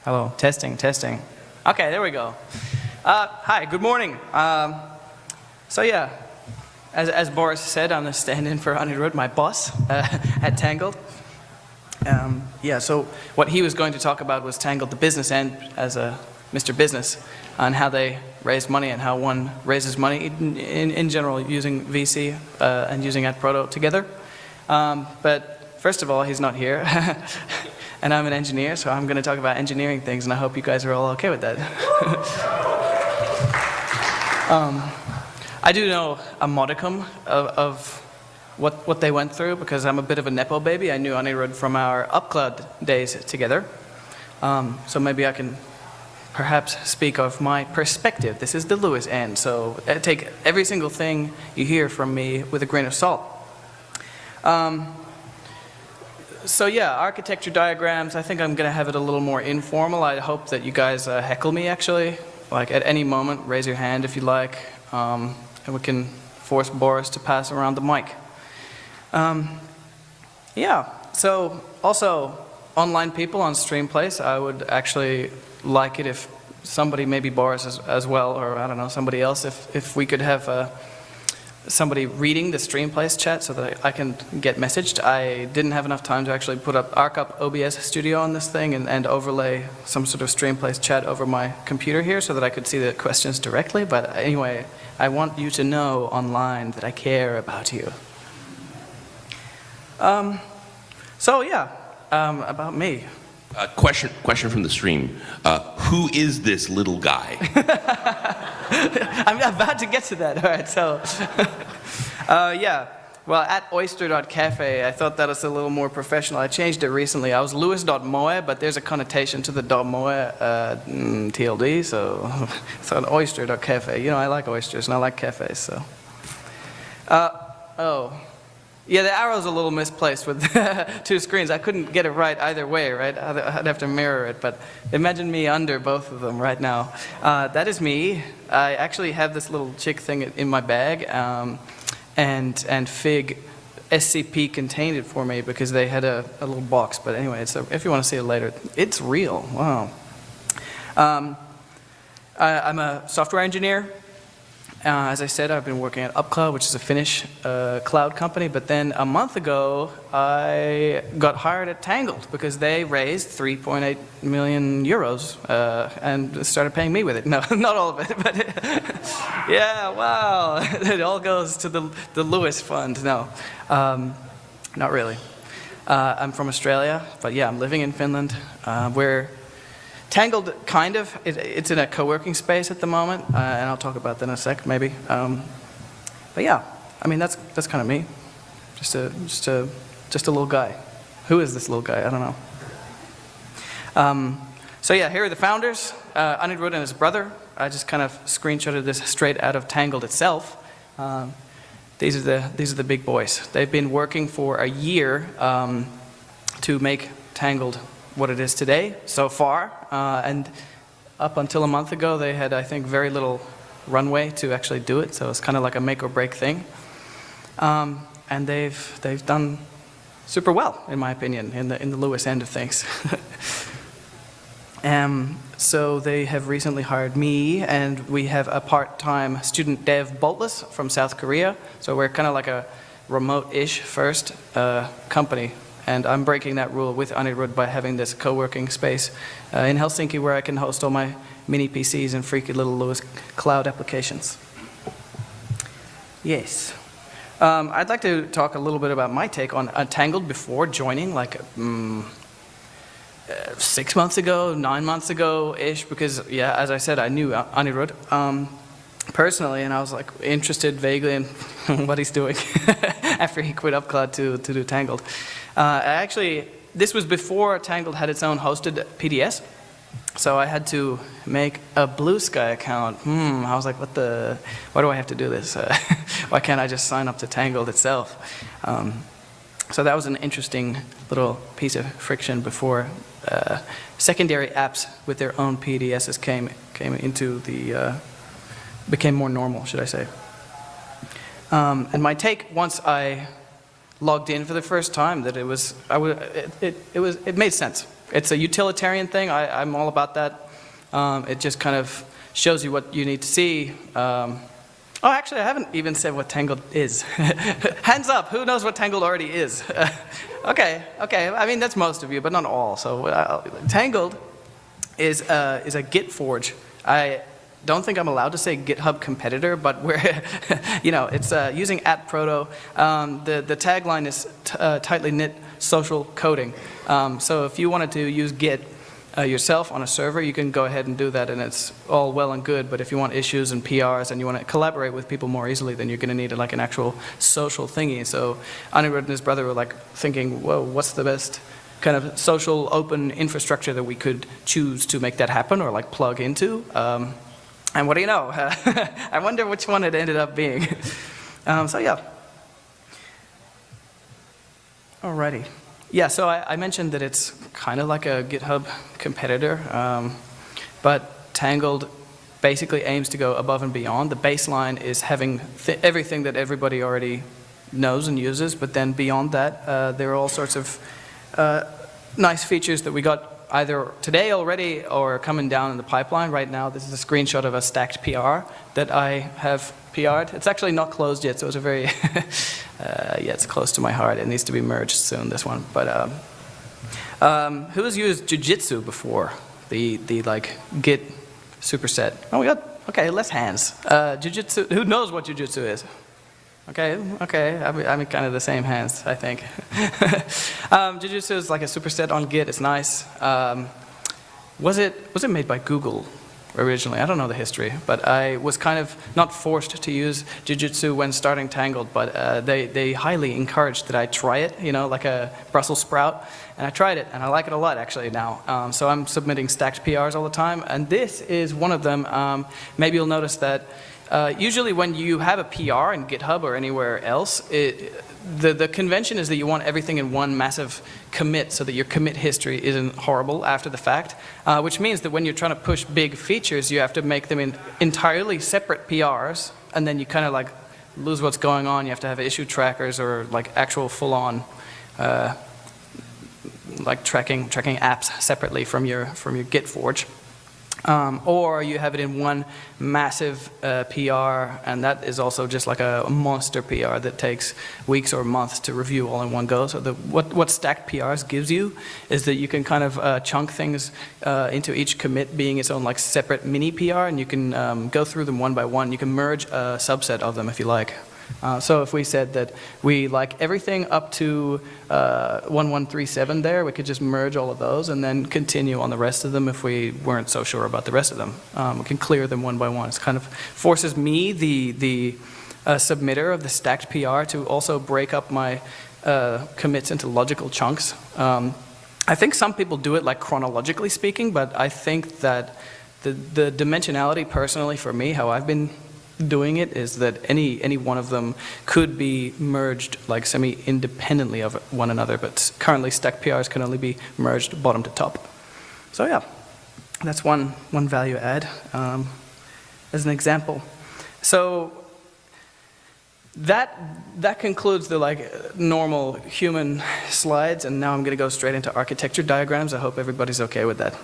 Hello, testing, testing. Okay, there we go. Hi, good morning. So yeah, as Boris said, I'm a stand-in for Anirudh, my boss at Tangled. Yeah, so what he was going to talk about was Tangled, the business end, as a Mr. Business, on how they raise money and how one raises money in general using VC and using ATproto together. But first of all, he's not here. And I'm an engineer, so I'm going to talk about engineering things, and I hope you guys are all okay with that. I do know a modicum of what they went through, because I'm a bit of a Nepo baby. I knew Anirudh from our UpCloud days together. So maybe I can perhaps speak of my perspective. This is the Lewis end, so take every single thing you hear from me with a grain of salt. So yeah, architecture diagrams, I think I'm going to have it a little more informal. I hope that you guys heckle me, actually. Like, at any moment, raise your hand if you like, and we can force Boris to pass around the mic. Yeah, so also, online people on Streamplace, I would actually like it if somebody, maybe Boris as well, or I don't know, somebody else, if we could have somebody reading the Streamplace chat so that I can get messaged. I didn't have enough time to actually arc up OBS Studio on this thing and overlay some sort of Streamplace chat over my computer here so that I could see the questions directly. But anyway, I want you to know online that I care about you. So yeah, about me. Question from the stream. Who is this little guy? I'm about to get to that. All right, so yeah. Well, at oyster.cafe, I thought that was a little more professional. I changed it recently. I was Lewis.moe, but there's a connotation to the .moe TLD, so it's on oyster.cafe. You know, I like oysters and I like cafes, so. Oh. Yeah, the arrow's a little misplaced with two screens. I couldn't get it right either way, right? I'd have to mirror it, but imagine me under both of them right now. That is me. I actually have this little chick thing in my bag, and Fig SCP contained it for me because they had a little box. But anyway, if you want to see it later, it's real. Wow. I'm a software engineer. As I said, I've been working at UpCloud, which is a Finnish cloud company, but then a month ago, I got hired at Tangled because they raised 3.8 million euros and started paying me with it. No, not all of it, but yeah, wow. It all goes to the Lewis Fund. No, not really. I'm from Australia, but yeah, I'm living in Finland, where Tangled, kind of, it's in a co-working space at the moment, and I'll talk about that in a sec, maybe. But yeah, I mean, that's kind of me, just a little guy. Who is this little guy? I don't know. So yeah, here are the founders, Anirudh and his brother. I just kind of screenshotted this straight out of Tangled itself. These are the big boys. They've been working for a year to make Tangled what it is today so far, and up until a month ago they had, I think, very little runway to actually do it, so it's kind of like a make or break thing. And they've done super well, in my opinion, in the Lewis end of things. So they have recently hired me, and we have a part-time student dev, Boltless, from South Korea, so we're kind of like a remote-ish first company. And I'm breaking that rule with Anirudh by having this co-working space in Helsinki where I can host all my mini PCs and freaky little Lewis cloud applications. Yes. I'd like to talk a little bit about my take on Tangled before joining, like 6 months ago, 9 months ago-ish, because, yeah, as I said, I knew Anirudh personally, and I was like interested vaguely in what he's doing after he quit UpCloud to do Tangled. Actually, this was before Tangled had its own hosted PDS, so I had to make a Bluesky account. I was like, why do I have to do this? Why can't I just sign up to Tangled itself? So that was an interesting little piece of friction before secondary apps with their own PDSs came into the became more normal, should I say. And my take, once I logged in for the first time, that it made sense. It's a utilitarian thing. I'm all about that. It just kind of shows you what you need to see. Oh, actually, I haven't even said what tangled is. Hands up, who knows what tangled already is? Okay, I mean, that's most of you, but not all. So tangled is a Git forge. I don't think I'm allowed to say GitHub competitor, but we're, it's using @proto. The tagline is tightly knit social coding. So if you wanted to use Git yourself on a server, you can go ahead and do that, and it's all well and good. But if you want issues and PRs and you want to collaborate with people more easily, then you're going to need like an actual social thingy. So Anirudh and his brother were like thinking, whoa, what's the best kind of social open infrastructure that we could choose to make that happen or like plug into? And what do you know? I wonder which one it ended up being. So yeah. Alrighty. Yeah, so I mentioned that it's kind of like a GitHub competitor, but Tangled basically aims to go above and beyond. The baseline is having everything that everybody already knows and uses, but then beyond that, there are all sorts of nice features that we got either today already or coming down in the pipeline right now. This is a screenshot of a stacked PR that I have PR'd. It's actually not closed yet, so it's a very, yeah, it's close to my heart. It needs to be merged soon, this one. But who has used Jiu-Jitsu before? The like Git superset. Oh, we got, okay, less hands. Jiu-Jitsu, who knows what Jiu-Jitsu is? Okay, I mean kind of the same hands, I think. Jiu-Jitsu is like a superset on Git. It's nice. Was it made by Google originally? I don't know the history, but I was kind of not forced to use Jiu-Jitsu when starting Tangled, but they highly encouraged that I try it, like a Brussels sprout, and I tried it, and I like it a lot actually now. So I'm submitting stacked PRs all the time, and this is one of them. Maybe you'll notice that usually when you have a PR in GitHub or anywhere else, the convention is that you want everything in one massive commit so that your commit history isn't horrible after the fact, which means that when you're trying to push big features, you have to make them in entirely separate PRs, and then you kind of like lose what's going on. You have to have issue trackers or like actual full-on like tracking apps separately from your Git forge. Or you have it in one massive PR, and that is also just like a monster PR that takes weeks or months to review all in one go. So what stacked PRs gives you is that you can kind of chunk things into each commit being its own like separate mini PR, and you can go through them one by one. You can merge a subset of them if you like. So if we said that we like everything up to 1137 there, we could just merge all of those and then continue on the rest of them if we weren't so sure about the rest of them. We can clear them one by one. It kind of forces me, the submitter of the stacked PR, to also break up my commits into logical chunks. I think some people do it like chronologically speaking, but I think that the dimensionality personally for me, how I've been doing it, is that any one of them could be merged like semi-independently of one another, but currently stacked PRs can only be merged bottom to top. So yeah, that's one value add as an example. So that concludes the like normal human slides, and now I'm going to go straight into architecture diagrams. I hope everybody's okay with that.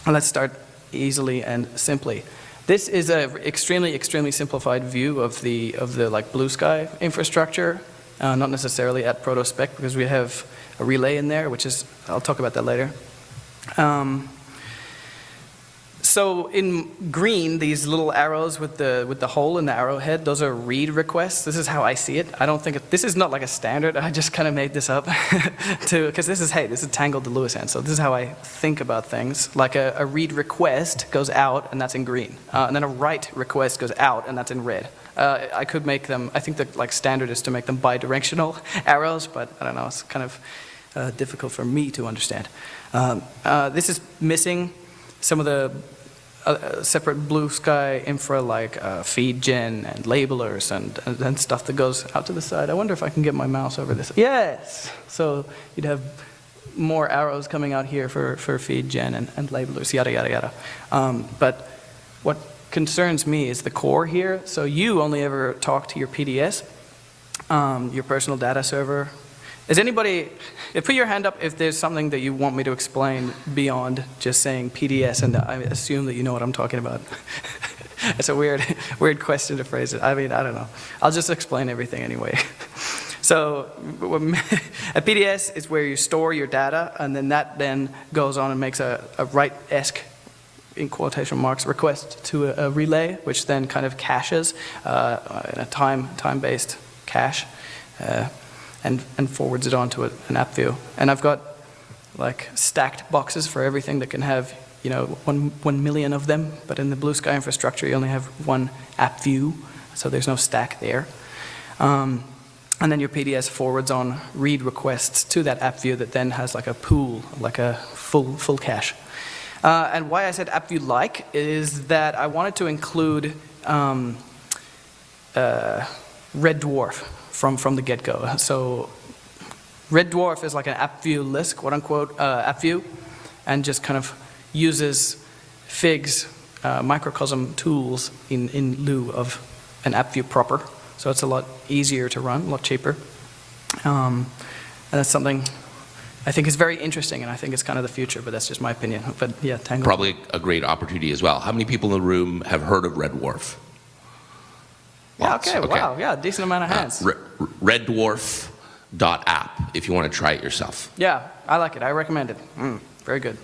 Let's start easily and simply. This is an extremely simplified view of the like Bluesky infrastructure, not necessarily at proto spec, because we have a relay in there, which is, I'll talk about that later. So in green, these little arrows with the hole in the arrowhead, those are read requests. This is how I see it. I don't think this is not like a standard. I just kind of made this up because this is tangled to Lewisham. So this is how I think about things. Like a read request goes out, and that's in green, and then a write request goes out, and that's in red. I could make them. I think the like standard is to make them bidirectional arrows, but I don't know. It's kind of difficult for me to understand. This is missing some of the separate Bluesky infra like feed gen and labelers and stuff that goes out to the side. I wonder if I can get my mouse over this. Yes! So you'd have more arrows coming out here for feed gen and labelers, yada, yada, yada. But what concerns me is the core here. So you only ever talk to your PDS, your personal data server. Is anybody, put your hand up if there's something that you want me to explain beyond just saying PDS, and I assume that you know what I'm talking about. It's a weird question to phrase it. I mean, I don't know. I'll just explain everything anyway. So a PDS is where you store your data, and then that then goes on and makes a write-esque, in quotation marks, request to a relay, which then kind of caches in a time-based cache, and forwards it onto an app view. And I've got like stacked boxes for everything that can have, you know, 1 million of them, but in the Bluesky infrastructure you only have one app view, so there's no stack there. And then your PDS forwards on read requests to that app view that then has like a pool, like a full cache. And why I said app view like is that I wanted to include Red Dwarf from the get-go. So Red Dwarf is like an app view list, quote unquote, app view, and just kind of uses Fig's microcosm tools in lieu of an app view proper. So it's a lot easier to run, a lot cheaper. And that's something I think is very interesting, and I think it's kind of the future, but that's just my opinion. But yeah, Tangled. Probably a great opportunity as well. How many people in the room have heard of Red Dwarf? Yeah, okay, wow, yeah, decent amount of hands. Reddwarf.app if you want to try it yourself. Yeah, I like it. I recommend it. Very good.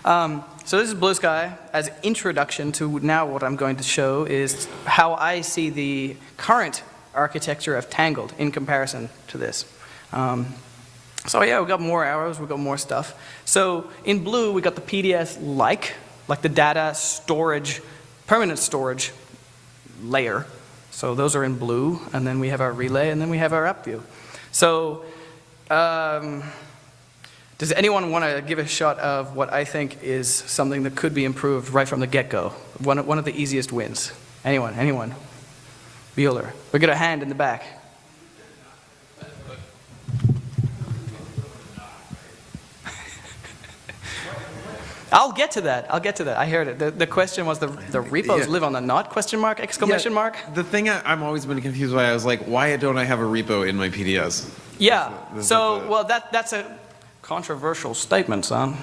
So this is Bluesky. As introduction to now what I'm going to show is how I see the current architecture of Tangled in comparison to this. So yeah, we've got more arrows, we've got more stuff. So in blue, we got the PDS like the data storage, permanent storage layer. So those are in blue, and then we have our relay, and then we have our app view. So does anyone want to give a shot of what I think is something that could be improved right from the get-go? One of the easiest wins. Anyone? Bueller. We got a hand in the back. I'll get to that. I heard it. The question was the repos live on the not, question mark, exclamation mark? The thing I'm always been confused by, I was like, why don't I have a repo in my PDS? Yeah. So, well, that's a controversial statement, son.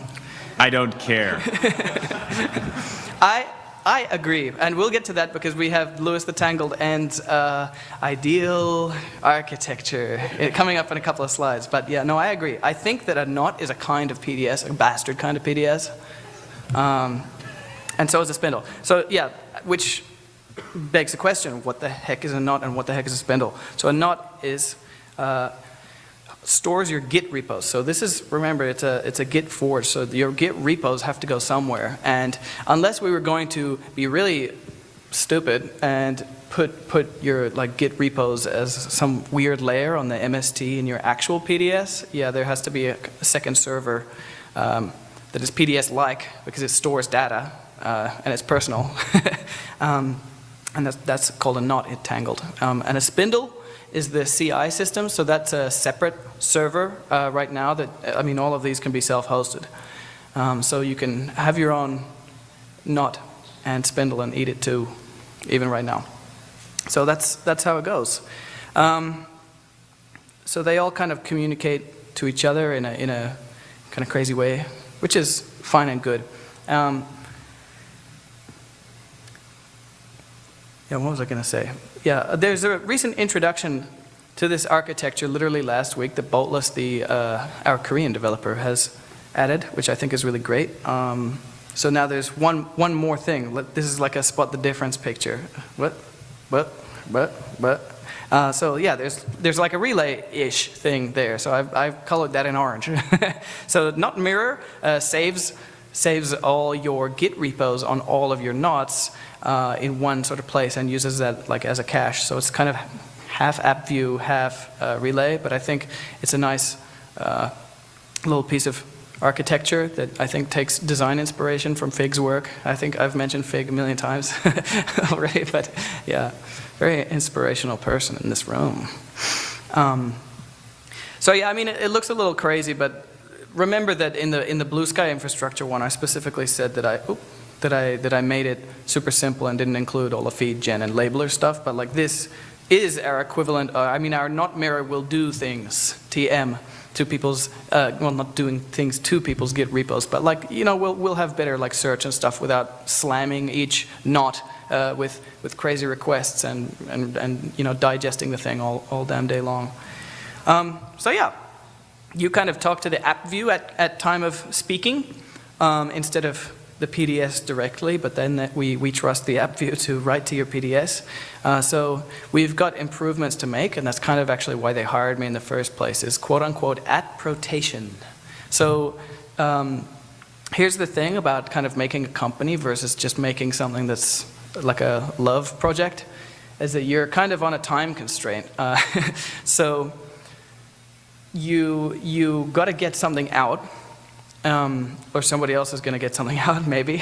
I don't care. I agree, and we'll get to that because we have Lewis the Tangled and ideal architecture coming up in a couple of slides. But yeah, no, I agree. I think that a knot is a kind of PDS, a bastard kind of PDS, and so is a spindle. So yeah, which begs the question: what the heck is a knot, and what the heck is a spindle? So a knot is stores your Git repos. So this is, remember, it's a Git forge, so your Git repos have to go somewhere. And unless we were going to be really stupid and put your like Git repos as some weird layer on the MST in your actual PDS, yeah, there has to be a second server that is PDS-like because it stores data and it's personal. And that's called a knot in Tangled. And a spindle is the CI system, so that's a separate server right now that, I mean, all of these can be self-hosted. So you can have your own knot and spindle and eat it too, even right now. So that's how it goes. So they all kind of communicate to each other in a kind of crazy way, which is fine and good. Yeah, what was I going to say? Yeah, there's a recent introduction to this architecture literally last week that Boltless, our Korean developer, has added, which I think is really great. So now there's one more thing. This is like a spot the difference picture. So yeah, there's like a relay-ish thing there. So I've colored that in orange. So not mirror saves all your Git repos on all of your knots in one sort of place and uses that like as a cache. So it's kind of half app view, half relay, but I think it's a nice little piece of architecture that I think takes design inspiration from Fig's work. I think I've mentioned Fig a million times already, but yeah, very inspirational person in this room. So yeah, I mean, it looks a little crazy, but remember that in the Bluesky infrastructure one, I specifically said that I made it super simple and didn't include all the feed gen and labeler stuff, but like this is our equivalent, I mean, our not mirror will do things, TM, to people's, well, not doing things to people's Git repos, but like, you know, we'll have better like search and stuff without slamming each not with crazy requests and you know, digesting the thing all damn day long. So yeah, you kind of talk to the app view at time of speaking instead of the PDS directly, but then we trust the app view to write to your PDS. So we've got improvements to make, and that's kind of actually why they hired me in the first place, is quote-unquote atprotation. So here's the thing about kind of making a company versus just making something that's like a love project, is that you're kind of on a time constraint. So you got to get something out, or somebody else is going to get something out maybe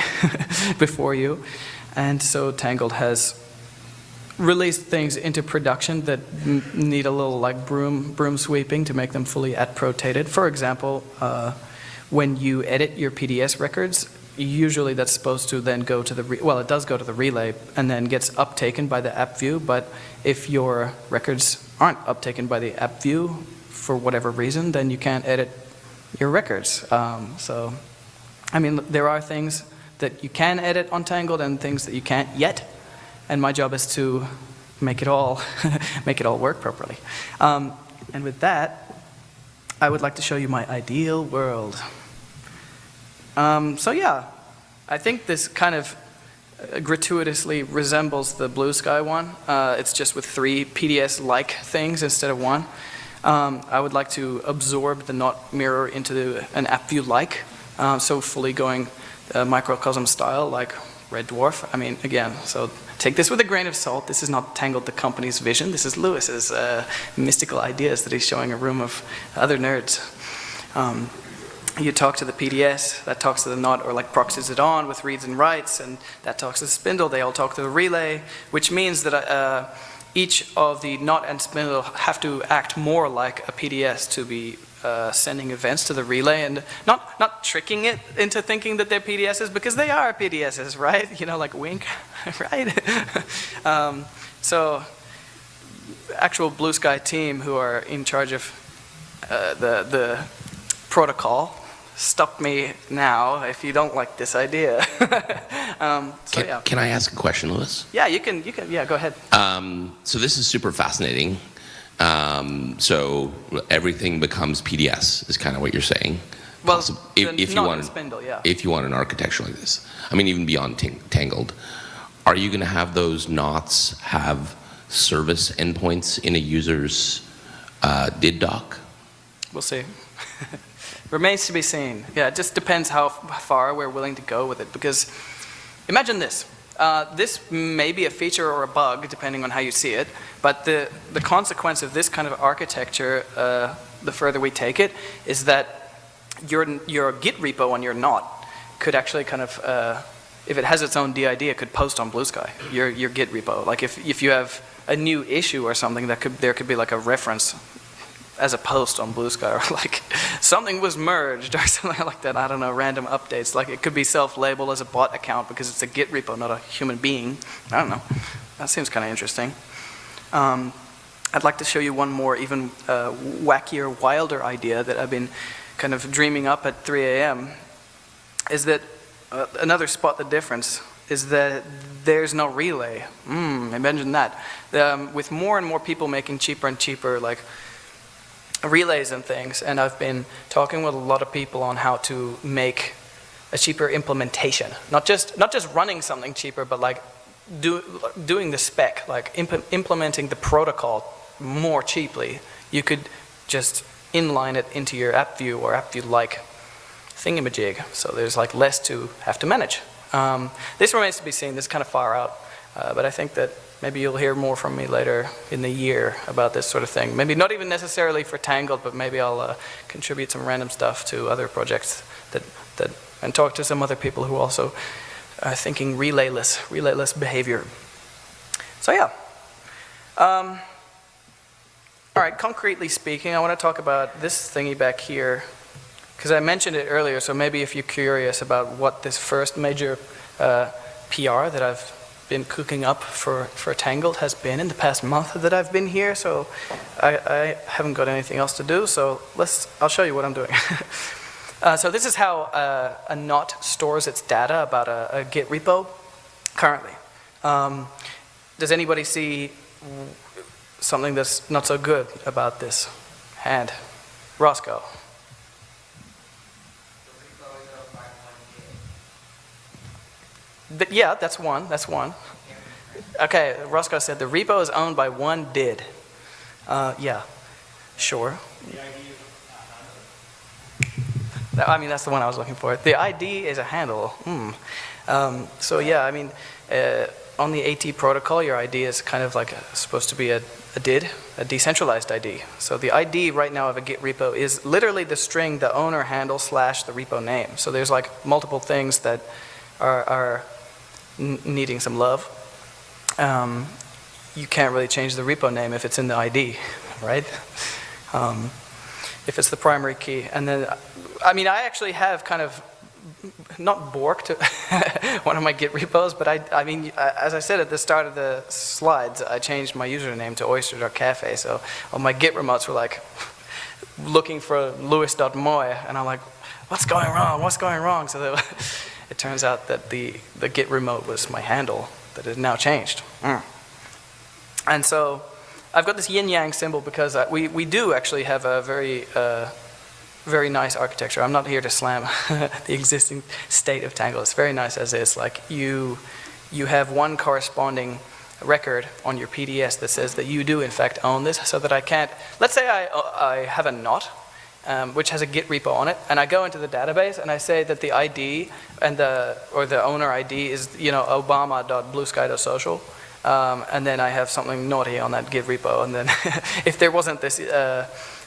before you. And so Tangled has released things into production that need a little like broom sweeping to make them fully atprotated. For example, when you edit your PDS records, usually that's supposed to then go to the, well, it does go to the relay and then gets uptaken by the app view, but if your records aren't uptaken by the app view for whatever reason, then you can't edit your records. So, I mean, there are things that you can edit on Tangled and things that you can't yet, and my job is to make it all make it all work properly. And with that, I would like to show you my ideal world. So yeah, I think this kind of gratuitously resembles the Bluesky one. It's just with 3 PDS-like things instead of 1. I would like to absorb the not mirror into an app view-like, so fully going microcosm style like Red Dwarf. I mean, again, so take this with a grain of salt. This is not Tangled, the company's vision. This is Lewis's mystical ideas that he's showing a room of other nerds. You talk to the PDS, that talks to the NOT or like proxies it on with reads and writes, and that talks to the spindle. They all talk to the relay, which means that each of the NOT and spindle have to act more like a PDS to be sending events to the relay, and not tricking it into thinking that they're PDSs, because they are PDSs, right? You know, like wink, right? So actual Bluesky team who are in charge of the protocol, stop me now if you don't like this idea. So yeah. Can I ask a question, Lewis? Yeah, you can, yeah, go ahead. So this is super fascinating. So everything becomes PDS is kind of what you're saying. Well, if you want spindle, yeah. If you want an architecture like this, I mean, even beyond Tangled, are you going to have those knots have service endpoints in a user's did doc? We'll see. Remains to be seen. Yeah, it just depends how far we're willing to go with it, because imagine this. This may be a feature or a bug, depending on how you see it, but the consequence of this kind of architecture, the further we take it, is that your Git repo on your NOT could actually kind of, if it has its own DID, it could post on Bluesky, your Git repo. Like if you have a new issue or something, there could be like a reference as a post on Bluesky, or like something was merged or something like that. I don't know, random updates. Like it could be self-labeled as a bot account because it's a Git repo, not a human being. I don't know. That seems kind of interesting. I'd like to show you one more, even wackier, wilder idea that I've been kind of dreaming up at 3 a.m. is that another spot the difference is that there's no relay. Imagine that. With more and more people making cheaper and cheaper, like relays and things, and I've been talking with a lot of people on how to make a cheaper implementation. Not just running something cheaper, but like doing the spec, like implementing the protocol more cheaply. You could just inline it into your app view or app view-like thingamajig, so there's like less to have to manage. This remains to be seen. This is kind of far out, but I think that maybe you'll hear more from me later in the year about this sort of thing. Maybe not even necessarily for Tangled, but maybe I'll contribute some random stuff to other projects and talk to some other people who also are thinking relayless behavior. So yeah. All right, concretely speaking, I want to talk about this thingy back here, because I mentioned it earlier, so maybe if you're curious about what this first major PR that I've been cooking up for Tangled has been in the past month that I've been here, so I haven't got anything else to do, so I'll show you what I'm doing. So this is how a knot stores its data about a Git repo currently. Does anybody see something that's not so good about this hand? Roscoe. Yeah, that's one. That's one. Okay, Roscoe said the repo is owned by one did. Yeah, sure. I mean, that's the one I was looking for. The ID is a handle. So yeah, I mean, on the AT protocol, your ID is kind of like supposed to be a did, a decentralized ID. So the ID right now of a Git repo is literally the string, the owner handle / the repo name. So there's like multiple things that are needing some love. You can't really change the repo name if it's in the ID, right? If it's the primary key. And then, I mean, I actually have kind of not borked one of my Git repos, but I mean, as I said at the start of the slides, I changed my username to oyster.cafe, so all my Git remotes were like looking for louis.moy, and I'm like, what's going wrong? What's going wrong? So it turns out that the Git remote was my handle that has now changed. And so I've got this yin-yang symbol because we do actually have a very nice architecture. I'm not here to slam the existing state of Tangle. It's very nice as is. Like you have one corresponding record on your PDS that says that you do in fact own this, so that I can't, let's say I have a knot which has a Git repo on it, and I go into the database and I say that the ID and the owner ID is, you know, obama.bluesky.social, and then I have something naughty on that Git repo, and then if there wasn't this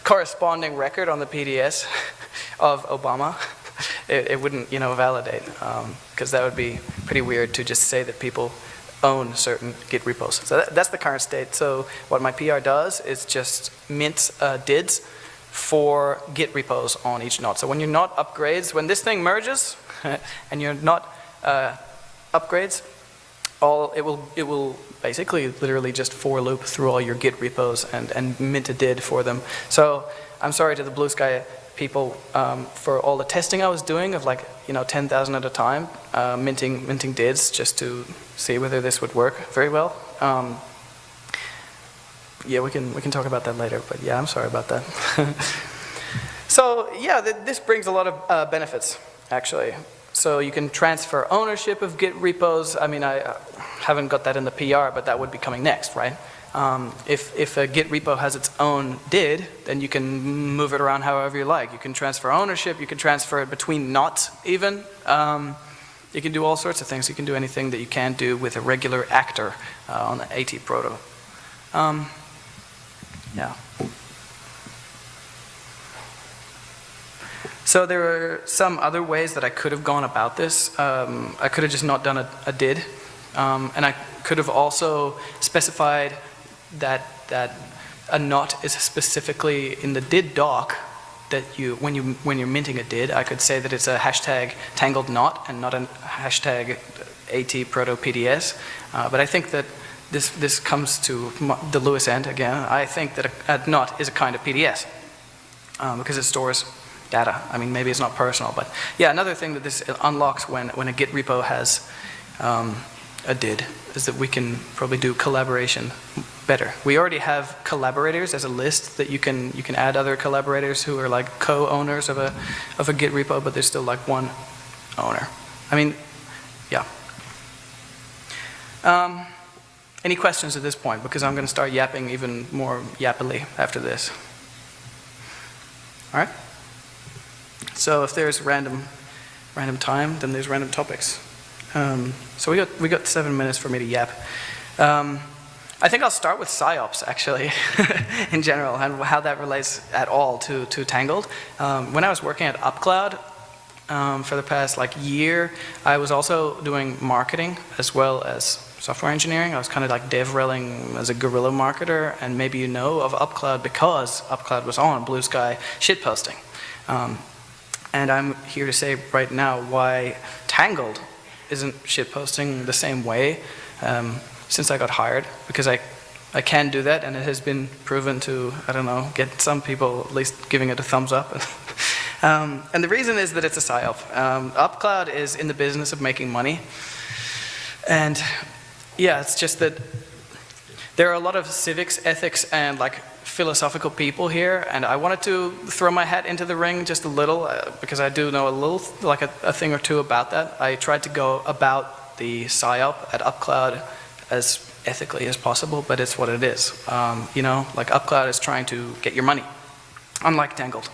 corresponding record on the PDS of Obama, it wouldn't, you know, validate, because that would be pretty weird to just say that people own certain Git repos. So that's the current state. So what my PR does is just mints dids for Git repos on each knot. So when your knot upgrades, when this thing merges and your knot upgrades, it will basically literally just for loop through all your Git repos and mint a did for them. So I'm sorry to the Bluesky people for all the testing I was doing of, like, you know, 10,000 at a time, minting dids just to see whether this would work very well. Yeah, we can talk about that later, but yeah, I'm sorry about that. So yeah, this brings a lot of benefits, actually. So you can transfer ownership of Git repos. I mean, I haven't got that in the PR, but that would be coming next, right? If a Git repo has its own did, then you can move it around however you like. You can transfer ownership, you can transfer it between knots even. You can do all sorts of things. You can do anything that you can't do with a regular actor on the AT proto. Yeah. So there are some other ways that I could have gone about this. I could have just not done a did, and I could have also specified that a knot is specifically in the did doc. That when you're minting a did, I could say that it's a hashtag tangled knot and not a hashtag AT proto PDS. But I think that this comes to the Lewis end again. I think that a knot is a kind of PDS because it stores data. I mean, maybe it's not personal, but yeah, another thing that this unlocks when a Git repo has a did is that we can probably do collaboration better. We already have collaborators as a list that you can add other collaborators who are like co-owners of a Git repo, but there's still like one owner. I mean, yeah. Any questions at this point? Because I'm going to start yapping even more yappily after this. All right. So if there's random time, then there's random topics. So we got 7 minutes for me to yap. I think I'll start with PsyOps actually, in general, and how that relates at all to Tangled. When I was working at UpCloud for the past year, I was also doing marketing as well as software engineering. I was kind of like dev-relling as a guerrilla marketer, and maybe you know of UpCloud because UpCloud was on Bluesky shitposting. And I'm here to say right now why Tangled isn't shitposting the same way since I got hired, because I can do that, and it has been proven to, I don't know, get some people at least giving it a thumbs up. And the reason is that it's a PSYOP. UpCloud is in the business of making money, and yeah, it's just that there are a lot of civics, ethics, and like philosophical people here, and I wanted to throw my hat into the ring just a little, because I do know a little, like a thing or two about that. I tried to go about the PSYOP at UpCloud as ethically as possible, but it's what it is. You know, like UpCloud is trying to get your money, unlike Tangled.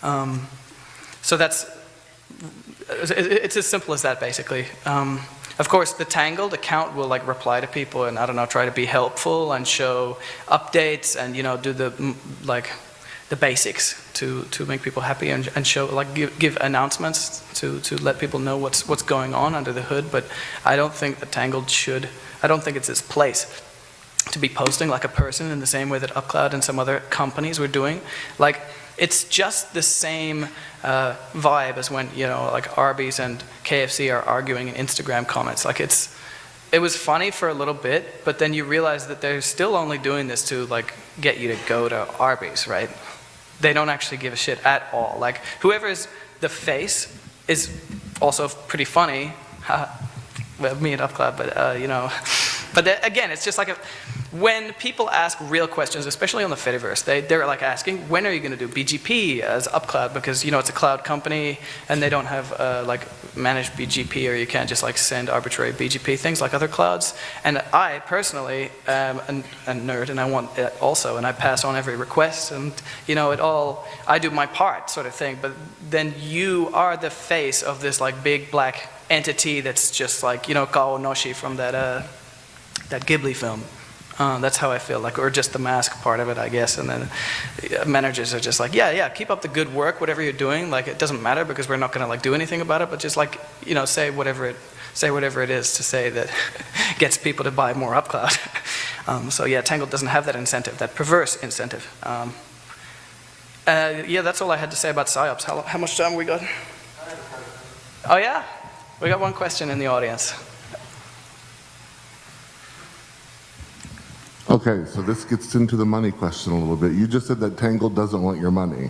So it's as simple as that, basically. Of course, the Tangled account will like reply to people and, I don't know, try to be helpful and show updates and, you know, do the the basics to make people happy and show, like, give announcements to let people know what's going on under the hood. But I don't think that Tangled should, I don't think it's its place to be posting like a person in the same way that UpCloud and some other companies were doing. Like, it's just the same vibe as when, you know, like Arby's and KFC are arguing in Instagram comments. Like, it was funny for a little bit, but then you realize that they're still only doing this to like get you to go to Arby's, right? They don't actually give a shit at all. Like, whoever is the face is also pretty funny. Well, me and UpCloud, but you know. But again, it's just like when people ask real questions, especially on the Fediverse, they're like asking, when are you going to do BGP as UpCloud? Because, you know, it's a cloud company and they don't have like managed BGP, or you can't just like send arbitrary BGP things like other clouds. And I personally am a nerd, and I want it also, and I pass on every request, and, you know, I do my part sort of thing. But then you are the face of this like big black entity that's just like, you know, Kao Noshi from that Ghibli film. That's how I feel, like, or just the mask part of it, I guess. And then managers are just like, yeah, keep up the good work, whatever you're doing. Like, it doesn't matter because we're not going to like do anything about it, but just like, you know, say whatever it is to say that gets people to buy more UpCloud. So yeah, Tangled doesn't have that incentive, that perverse incentive. Yeah, that's all I had to say about PSYOPs. How much time we got? Oh yeah, we got one question in the audience. Okay, so this gets into the money question a little bit. You just said that Tangled doesn't want your money.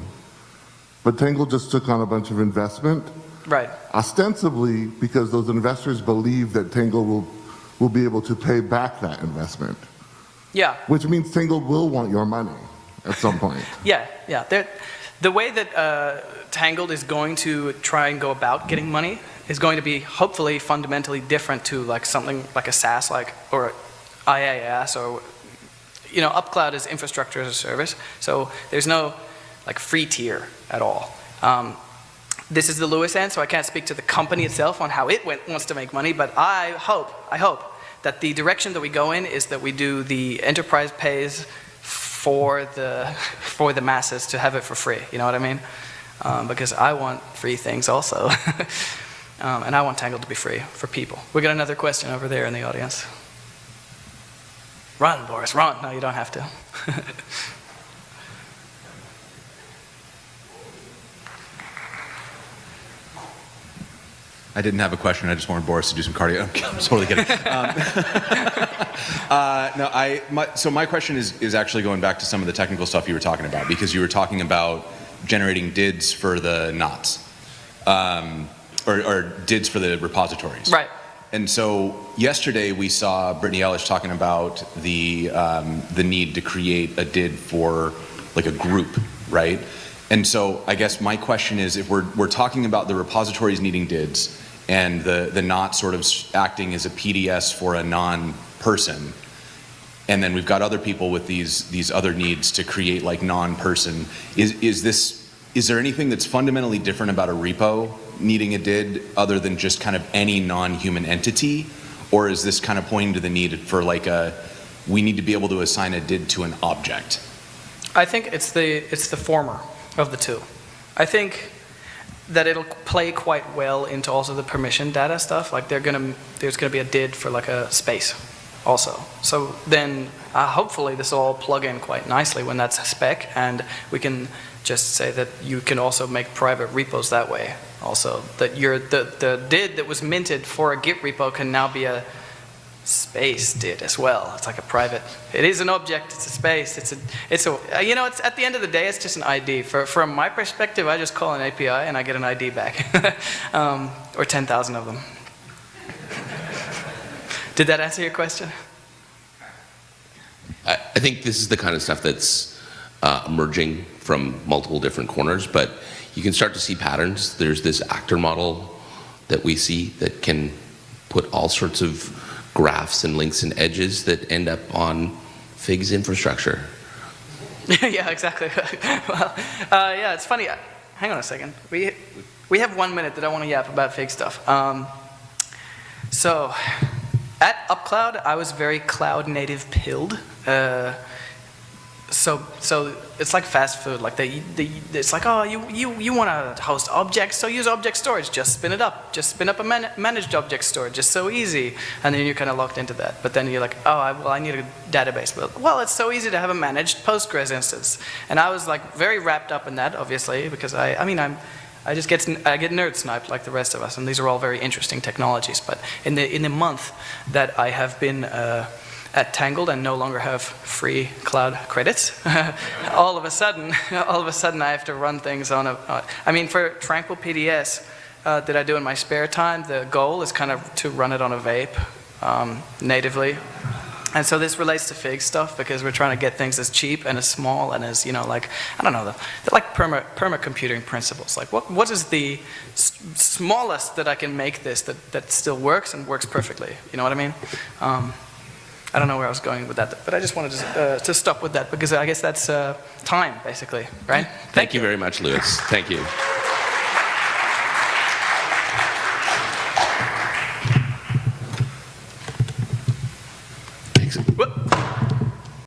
But Tangled just took on a bunch of investment. Right. Ostensibly because those investors believe that Tangled will be able to pay back that investment. Yeah. Which means Tangled will want your money at some point. Yeah. The way that Tangled is going to try and go about getting money is going to be hopefully fundamentally different to like something like a SaaS, like, or IaaS, or, you know, UpCloud is infrastructure as a service, so there's no like free tier at all. This is the Lewis end, so I can't speak to the company itself on how it wants to make money, but I hope that the direction that we go in is that we do the enterprise pays for the masses to have it for free. You know what I mean? Because I want free things also, and I want Tangled to be free for people. We got another question over there in the audience. Run, Boris, run. No, you don't have to. I didn't have a question. I just wanted Boris to do some cardio. I'm totally kidding. So my question is actually going back to some of the technical stuff you were talking about, because you were talking about generating DIDs for the knots, or DIDs for the repositories. Right. And so yesterday we saw Brittany Ellish talking about the need to create a DID for like a group, right? And so I guess my question is, if we're talking about the repositories needing DIDs and the not sort of acting as a PDS for a non-person, and then we've got other people with these other needs to create like non-person, is there anything that's fundamentally different about a repo needing a DID other than just kind of any non-human entity? Or is this kind of pointing to the need for like we need to be able to assign a DID to an object? I think it's the former of the two. I think that it'll play quite well into also the permission data stuff. Like there's gonna be a DID for like a space also. So then hopefully this will all plug in quite nicely when that's a spec, and we can just say that you can also make private repos that way. Also, that the DID that was minted for a Git repo can now be a space did as well. It's like a private, it is an object, it's a space, it's you know, it's, at the end of the day, it's just an ID. From my perspective, I just call an API and I get an ID back, or 10,000 of them. Did that answer your question? I think this is the kind of stuff that's emerging from multiple different corners, but you can start to see patterns. There's this actor model that we see that can put all sorts of graphs and links and edges that end up on Fig's infrastructure. Yeah, exactly. Well, yeah, it's funny. Hang on a second. We have 1 minute that I want to yap about Fig stuff. So, at UpCloud, I was very cloud native pilled. So it's like fast food. Like it's like, oh, you want to host objects, so use object storage. Just spin it up. Just spin up a managed object storage. It's so easy. And then you're kind of locked into that. But then you're like, oh, well, I need a database. Well, it's so easy to have a managed Postgres instance. And I was like very wrapped up in that, obviously, because I get nerd sniped like the rest of us, and these are all very interesting technologies. But in the month that I have been at Tangled and no longer have free cloud credits, all of a sudden I have to run things on a. I mean, for Tranquil PDS that I do in my spare time, the goal is kind of to run it on a vape natively. And so this relates to Fig stuff because we're trying to get things as cheap and as small and as, you know, like, I don't know, they're like perma-computing principles. Like, what is the smallest that I can make this that still works and works perfectly? You know what I mean? I don't know where I was going with that, but I just wanted to stop with that because I guess that's time, basically, right? Thank you very much, Lewis. Thank you.